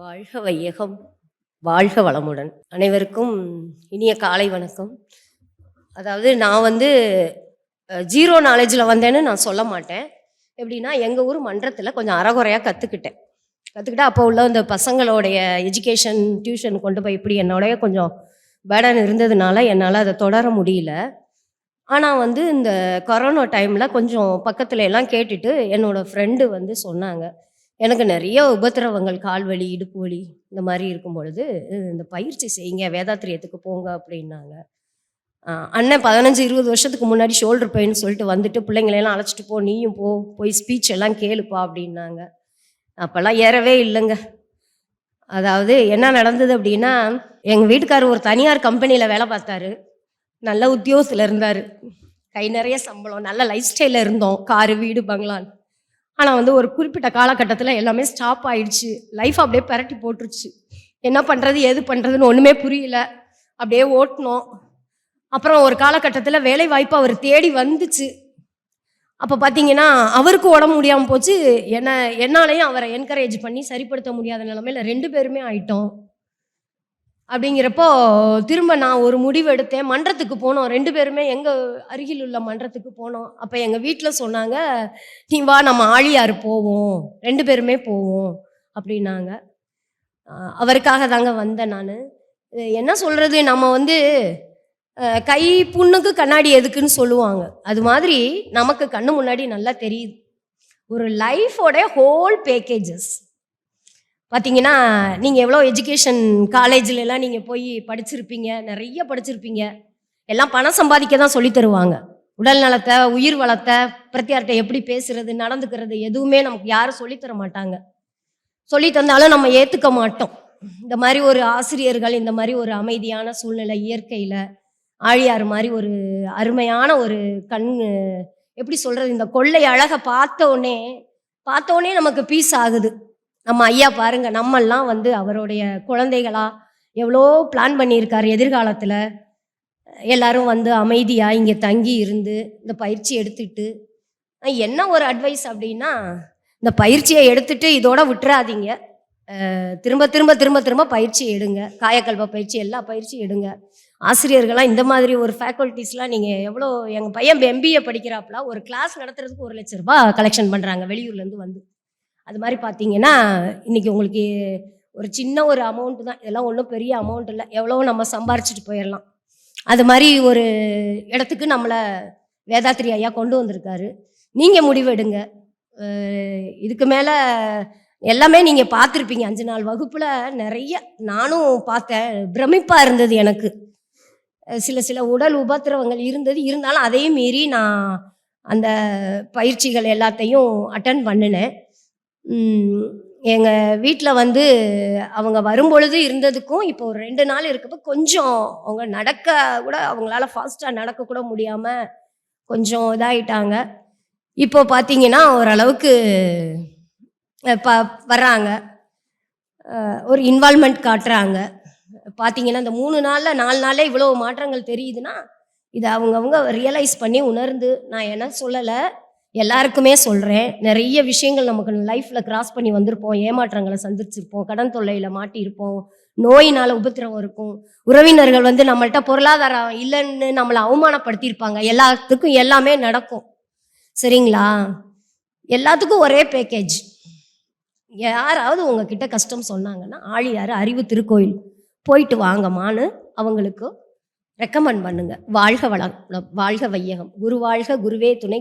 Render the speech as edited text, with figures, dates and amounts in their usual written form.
வாழ்க வையகம், வாழ்க வளமுடன். அனைவருக்கும் இனிய காலை வணக்கம். அதாவது நான் வந்து ஜீரோ நாலேஜில் வந்தேன்னு நான் சொல்ல மாட்டேன். எப்படின்னா, எங்கள் ஊர் மன்றத்தில் கொஞ்சம் அறகுறையாக கற்றுக்கிட்டேன். அப்போ உள்ள இந்த பசங்களோடைய எஜுகேஷன் டியூஷன் கொண்டு போய் இப்படி என்னோடைய கொஞ்சம் பேடன் இருந்ததுனால என்னால் அதை தொடர முடியல. ஆனால் வந்து இந்த கொரோனா டைமில் கொஞ்சம் பக்கத்துல எல்லாம் கேட்டுட்டு என்னோடய ஃப்ரெண்டு வந்து சொன்னாங்க, எனக்கு நிறைய உபத்திரவங்கள், கால் வலி, இடுப்பு வலி இந்த மாதிரி இருக்கும் பொழுது இந்த பயிற்சி செய்யுங்க, வேதாத்திரியத்துக்கு போங்க அப்படின்னாங்க. அண்ணன் 15-20 வருஷத்துக்கு முன்னாடி ஷோல்டர் பெயின் சொல்லிட்டு வந்துட்டு பிள்ளைங்களையெல்லாம் அழைச்சிட்டு போ, நீயும் போய் ஸ்பீச் எல்லாம் கேளுப்பா அப்படின்னாங்க. அப்போல்லாம் ஏறவே இல்லைங்க. அதாவது என்ன நடந்தது அப்படின்னா, எங்கள் வீட்டுக்காரர் ஒரு தனியார் கம்பெனியில் வேலை பார்த்தாரு. நல்ல உத்தியோகத்தில் இருந்தார். கை நிறைய சம்பளம், நல்ல லைஃப் ஸ்டைலில் இருந்தோம், காரு, வீடு, பங்களான். ஆனால் வந்து ஒரு குறிப்பிட்ட காலகட்டத்தில் எல்லாமே ஸ்டாப் ஆயிடுச்சு. லைஃப் அப்படியே பரட்டி போட்டுருச்சு. என்ன பண்ணுறது ஏது பண்ணுறதுன்னு ஒன்றுமே புரியல. அப்படியே ஓட்டினோம். அப்புறம் ஒரு காலகட்டத்தில் வேலை வாய்ப்பு அவர் தேடி வந்துச்சு. அப்போ பார்த்தீங்கன்னா அவருக்கு உடம்பு முடியாமல் போச்சு. என்னாலையும் அவரை என்கரேஜ் பண்ணி சரிப்படுத்த முடியாத நிலைமையில் 2 பேருமே ஆயிட்டோம். அப்படிங்கிறப்போ திரும்ப நான் ஒரு முடிவு எடுத்தேன். மன்றத்துக்கு போனோம். 2 பேருமே எங்கள் அருகில் உள்ள மன்றத்துக்கு போனோம். அப்போ எங்கள் வீட்டில் சொன்னாங்க, நீ வா நம்ம ஆழியார் போவோம், 2 பேருமே போவோம் அப்படின்னாங்க. அவருக்காக தாங்க வந்தேன் நான். என்ன சொல்கிறது, நம்ம வந்து கை புண்ணுக்கு கண்ணாடி எதுக்குன்னு சொல்லுவாங்க. அது மாதிரி நமக்கு கண்ணு முன்னாடி நல்லா தெரியுது. ஒரு லைஃபோட ஹோல் பேக்கேஜஸ் பார்த்தீங்கன்னா, நீங்கள் எவ்வளோ எஜுகேஷன் காலேஜிலலாம் நீங்கள் போய் படிச்சிருப்பீங்க, நிறைய படிச்சிருப்பீங்க. எல்லாம் பணம் சம்பாதிக்க தான் சொல்லி தருவாங்க. உடல் நலத்தை, உயிர் வளத்தை, பிரத்தியார்கிட்ட எப்படி பேசுறது, நடந்துக்கிறது எதுவுமே நமக்கு யாரும் சொல்லித்தர மாட்டாங்க. சொல்லி தந்தாலும் நம்ம ஏற்றுக்க மாட்டோம். இந்த மாதிரி ஒரு ஆசிரியர்கள், இந்த மாதிரி ஒரு அமைதியான சூழ்நிலை, இயற்கையில் ஆழியார் மாதிரி ஒரு அருமையான ஒரு எப்படி சொல்கிறது, இந்த கொள்ளை அழகை பார்த்தோன்னே நமக்கு பீஸ் ஆகுது. நம்ம ஐயா பாருங்க, நம்மெல்லாம் வந்து அவருடைய குழந்தைகளா எவ்வளோ பிளான் பண்ணியிருக்காரு. எதிர்காலத்தில் எல்லாரும் வந்து அமைதியாக இங்கே தங்கி இருந்து இந்த பயிற்சி எடுத்துட்டு, என்ன ஒரு அட்வைஸ் அப்படின்னா, இந்த பயிற்சியை எடுத்துட்டு இதோட விட்டுறாதீங்க. திரும்ப திரும்ப திரும்ப திரும்ப பயிற்சி எடுங்க. காயக்கல்ப பயிற்சி, எல்லா பயிற்சியும் எடுங்க. ஆசிரியர்கள்லாம் இந்த மாதிரி ஒரு ஃபேக்கல்ட்டிஸ்லாம் நீங்கள் எவ்வளோ, எங்கள் பையன் எம்பிஏ படிக்கிறாப்புல, ஒரு கிளாஸ் நடத்துறதுக்கு 1 லட்ச ரூபா கலெக்ஷன் பண்ணுறாங்க வெளியூர்லேருந்து வந்து. அது மாதிரி பார்த்தீங்கன்னா, இன்றைக்கி உங்களுக்கு ஒரு சின்ன ஒரு அமௌண்ட்டு தான். இதெல்லாம் ஒன்றும் பெரிய அமௌண்ட் இல்லை. எவ்வளோ நம்ம சம்பாரிச்சிட்டு போயிடலாம். அது மாதிரி ஒரு இடத்துக்கு நம்மளை வேதாத்திரி ஐயா கொண்டு வந்திருக்காரு. நீங்கள் முடிவெடுங்க. இதுக்கு மேலே எல்லாமே நீங்கள் பார்த்துருப்பீங்க. 5 நாள் வகுப்பில் நிறைய நானும் பார்த்தேன். பிரமிப்பாக இருந்தது எனக்கு. சில உடல் உபத்திரவங்கள் இருந்தாலும் அதையும் மீறி நான் அந்த பயிற்சிகள் எல்லாத்தையும் அட்டன் பண்ணினேன். எங்கள் வீட்டில் வந்து அவங்க வரும்பொழுது இருந்ததுக்கும் இப்போ ஒரு 2 நாள் இருக்கப்போ கொஞ்சம் அவங்க நடக்க கூட, அவங்களால ஃபாஸ்ட்டாக நடக்கக்கூட முடியாமல் கொஞ்சம் இதாகிட்டாங்க. இப்போ பார்த்தீங்கன்னா ஓரளவுக்கு வர்றாங்க, ஒரு இன்வால்மெண்ட் காட்டுறாங்க. பார்த்தீங்கன்னா இந்த 3 நாளில் 4 நாளே இவ்வளோ மாற்றங்கள் தெரியுதுன்னா, இதை அவங்கவுங்க ரியலைஸ் பண்ணி உணர்ந்து, நான் என்ன சொல்லலை, எல்லாருக்குமே சொல்கிறேன். நிறைய விஷயங்கள் நமக்கு லைஃப்பில் கிராஸ் பண்ணி வந்திருப்போம். ஏமாற்றங்களை சந்திச்சிருப்போம், கடன் தொல்லையில் மாட்டியிருப்போம், நோயினால் உபத்திரவம் இருக்கும், உறவினர்கள் வந்து நம்மள்கிட்ட பொருளாதாரம் இல்லைன்னு நம்மளை அவமானப்படுத்தியிருப்பாங்க. எல்லாத்துக்கும் எல்லாமே நடக்கும், சரிங்களா? எல்லாத்துக்கும் ஒரே பேக்கேஜ். யாராவது உங்ககிட்ட கஷ்டம் சொன்னாங்கன்னா, ஆழியார் அறிவு திருக்கோயில் போயிட்டு வாங்கம்மான்னு அவங்களுக்கு ரெக்கமெண்ட் பண்ணுங்க. வாழ்க வளம், வாழ்க வையகம். குரு வாழ்க, குருவே துணை.